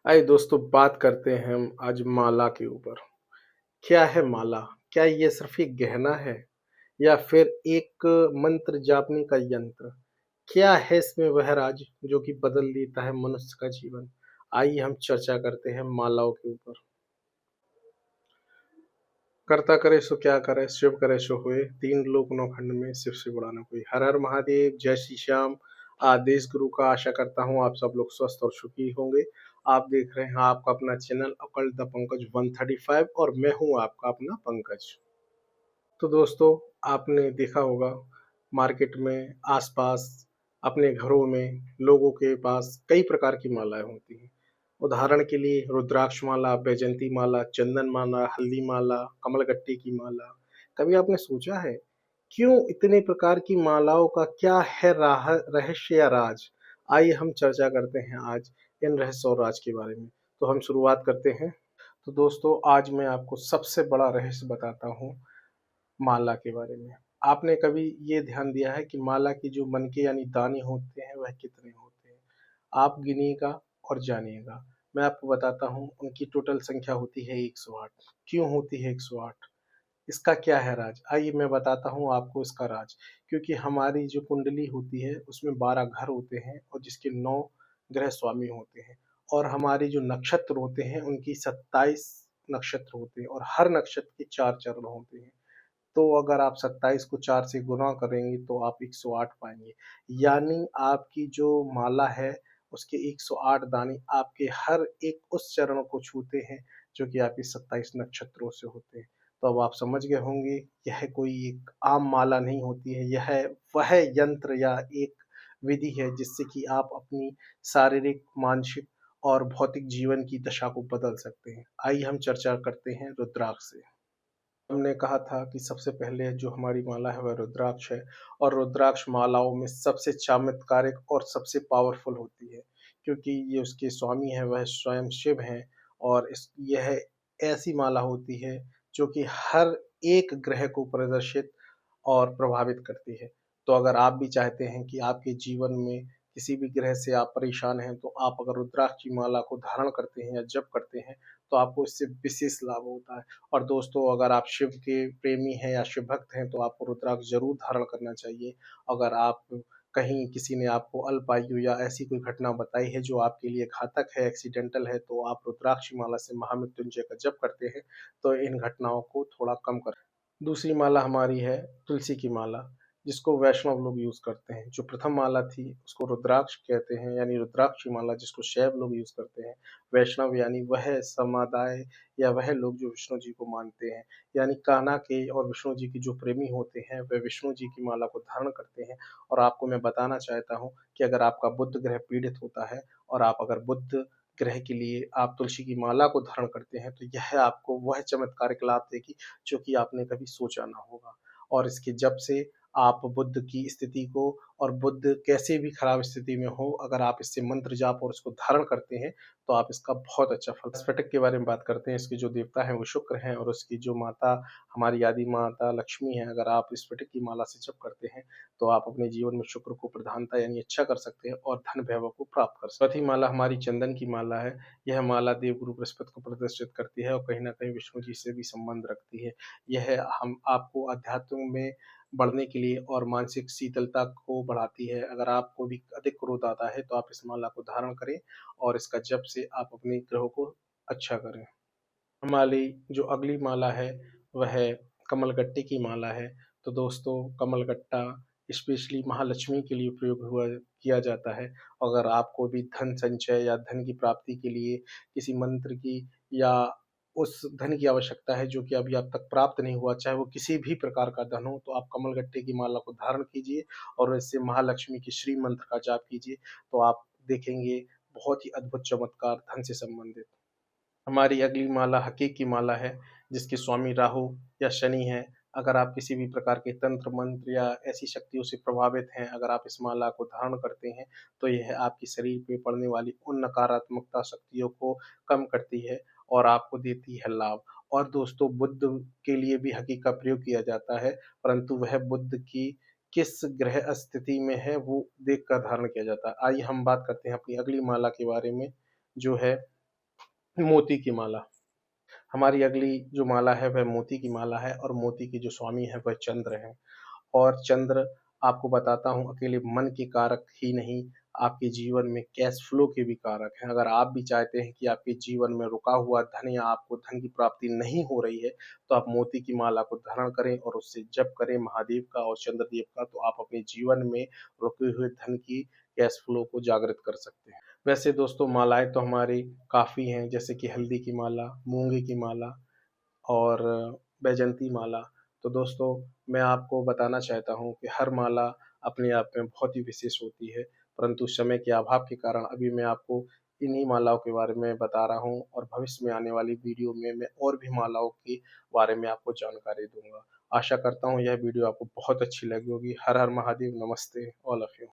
आइए दोस्तों बात करते हैं हम आज माला के ऊपर। क्या है माला? क्या ये सिर्फ़ एक गहना है या फिर एक मंत्र जापने का यंत्र? क्या है इसमें वह राज जो कि बदल देता है मनुष्य का जीवन? आइए हम चर्चा करते हैं मालाओं के ऊपर। कर्ता करे सो क्या करे, शिव करे सो होए, तीन लोक नौखंड में शिव से बड़ा ना कोई। हर हर महादेव, जय श्री श्याम। आदेश गुरु का आशा करता हूँ आप सब लोग स्वस्थ और सुखी होंगे। आप देख रहे हैं आपका अपना चैनल अकल्ट द पंकज 135 और मैं हूँ आपका अपना पंकज। तो दोस्तों आपने देखा होगा मार्केट में, आसपास, अपने घरों में लोगों के पास कई प्रकार की मालाएं होती हैं। उदाहरण के लिए रुद्राक्ष माला, बैजंती माला, चंदन माला, हल्दी माला, कमलगट्टे की माला। कभी आपने सोचा है क्यों इतने प्रकार की मालाओं का क्या है रहस्य या राज? आइए हम चर्चा करते हैं आज इन रहस्य और राज के बारे में। तो हम शुरुआत करते हैं। तो दोस्तों आज मैं आपको सबसे बड़ा रहस्य बताता हूँ माला के बारे में। आपने कभी ये ध्यान दिया है कि माला की जो मनके यानी दाने होते हैं वह कितने होते हैं? आप गिनिएगा और जानिएगा। मैं आपको बताता हूँ उनकी टोटल संख्या होती है 108। क्यों होती है 108? इसका क्या है राज? आइए मैं बताता हूँ आपको इसका राज। क्योंकि हमारी जो कुंडली होती है उसमें 12 घर होते हैं और जिसके 9 ग्रह स्वामी होते हैं और हमारे जो नक्षत्र होते हैं उनकी 27 नक्षत्र होते हैं और हर नक्षत्र के 4 चरण होते हैं। तो अगर आप 27 को 4 से गुना करेंगे तो आप 108 पाएंगे। यानी आपकी जो माला है उसके 108 दाने आपके हर एक उस चरण को छूते हैं जो कि आपके 27 नक्षत्रों से होते हैं। तो अब आप समझ गए होंगे यह कोई एक आम माला नहीं होती है, यह वह यंत्र या एक विधि है जिससे कि आप अपनी शारीरिक, मानसिक और भौतिक जीवन की दशा को बदल सकते हैं। आइए हम चर्चा करते हैं रुद्राक्ष से। हमने कहा था कि सबसे पहले जो हमारी माला है वह रुद्राक्ष है और रुद्राक्ष मालाओं में सबसे चमत्कारिक और सबसे पावरफुल होती है क्योंकि ये उसके स्वामी हैं वह स्वयं शिव हैं और इस यह ऐसी माला होती है जो कि हर एक ग्रह को प्रदर्शित और प्रभावित करती है। तो अगर आप भी चाहते हैं कि आपके जीवन में किसी भी ग्रह से आप परेशान हैं तो आप अगर रुद्राक्ष की माला को धारण करते हैं या जप करते हैं तो आपको इससे विशेष लाभ होता है। और दोस्तों अगर आप शिव के प्रेमी हैं या शिव भक्त हैं तो आपको रुद्राक्ष जरूर धारण करना चाहिए। अगर आप कहीं किसी ने आपको अल्पायु या ऐसी कोई घटना बताई है जो आपके लिए घातक है, एक्सीडेंटल है, तो आप रुद्राक्ष की माला से महामृत्युंजय का जप करते हैं तो इन घटनाओं को थोड़ा कम कर। दूसरी माला हमारी है तुलसी की माला, जिसको वैष्णव लोग यूज करते हैं। जो प्रथम माला थी उसको रुद्राक्ष कहते हैं यानी रुद्राक्ष की माला, जिसको शैव लोग यूज करते हैं। वैष्णव यानी वह समुदाय या वह लोग जो विष्णु जी को मानते हैं, यानी कान्हा के और विष्णु जी के जो प्रेमी होते हैं वह विष्णु जी की माला को धारण करते हैं। और आपको मैं बताना चाहता हूँ कि अगर आपका बुध ग्रह पीड़ित होता है और आप अगर बुध ग्रह के लिए आप तुलसी की माला को धारण करते हैं तो यह आपको वह चमत्कारिक लाभ देगी जो कि आपने कभी सोचा ना होगा। और इसके जब से आप बुद्ध की स्थिति को, और बुद्ध कैसे भी खराब स्थिति में हो, अगर आप इससे मंत्र जाप और इसको धारण करते हैं तो आप इसका बहुत अच्छा फल। स्फटिक के बारे में बात करते हैं। इसके जो देवता हैं वो शुक्र हैं और उसकी जो माता हमारी आदि माता लक्ष्मी है। अगर आप स्फटिक की माला से जप करते हैं तो आप अपने जीवन में शुक्र को प्रधानता यानी अच्छा कर सकते हैं और धन वैभव को प्राप्त कर सकते हैं। चौथी माला हमारी चंदन की माला है। यह माला देवगुरु बृहस्पति को प्रदर्शित करती है और कहीं ना कहीं विष्णु जी से भी संबंध रखती है। यह हम आपको अध्यात्म में बढ़ने के लिए और मानसिक शीतलता को बढ़ाती है। अगर आपको भी अधिक क्रोध आता है तो आप इस माला को धारण करें और इसका जप से आप अपने ग्रहों को अच्छा करें। हमारी जो अगली माला है वह है कमलगट्टे की माला है। तो दोस्तों कमलगट्टा स्पेशली महालक्ष्मी के लिए प्रयोग हुआ किया जाता है। अगर आपको भी धन संचय या धन की प्राप्ति के लिए किसी मंत्र की या उस धन की आवश्यकता है जो कि अभी आप तक प्राप्त नहीं हुआ, चाहे वो किसी भी प्रकार का धन हो, तो आप कमलगट्टे की माला को धारण कीजिए और इससे महालक्ष्मी के श्री मंत्र का जाप कीजिए। तो आप देखेंगे बहुत ही अद्भुत चमत्कार धन से संबंधित। हमारी अगली माला हकीक की माला है जिसके स्वामी राहु या शनि है। अगर आप किसी भी प्रकार के तंत्र मंत्र या ऐसी शक्तियों से प्रभावित हैं, अगर आप इस माला को धारण करते हैं तो यह आपके शरीर पे पड़ने वाली उन नकारात्मकता शक्तियों को कम करती है और आपको देती है लाभ। और दोस्तों बुद्ध के लिए भी हकीक का प्रयोग किया जाता है, परंतु वह बुद्ध की किस ग्रह स्थिति में है वो देख कर धारण किया जाता है। आइए हम बात करते हैं अपनी अगली माला के बारे में, जो है मोती की माला। हमारी अगली जो माला है वह मोती की माला है और मोती के जो स्वामी हैं वह चंद्र हैं। और चंद्र आपको बताता हूँ अकेले मन के कारक ही नहीं, आपके जीवन में कैश फ्लो के भी कारक हैं। अगर आप भी चाहते हैं कि आपके जीवन में रुका हुआ धन या आपको धन की प्राप्ति नहीं हो रही है, तो आप मोती की माला को धारण करें और उससे जप करें महादेव का और चंद्रदेव का, तो आप अपने जीवन में रुके हुए धन की कैश फ्लो को जागृत कर सकते हैं। वैसे दोस्तों मालाएँ तो हमारी काफ़ी हैं, जैसे कि हल्दी की माला, मूँगे की माला और बैजंती माला। तो दोस्तों मैं आपको बताना चाहता हूँ कि हर माला अपने आप में बहुत ही विशेष होती है, परंतु समय के अभाव के कारण अभी मैं आपको इन्हीं मालाओं के बारे में बता रहा हूँ और भविष्य में आने वाली वीडियो में मैं और भी मालाओं के बारे में आपको जानकारी दूँगा। आशा करता हूँ यह वीडियो आपको बहुत अच्छी लगी होगी। हर हर महादेव, नमस्ते ऑल ऑफ यू।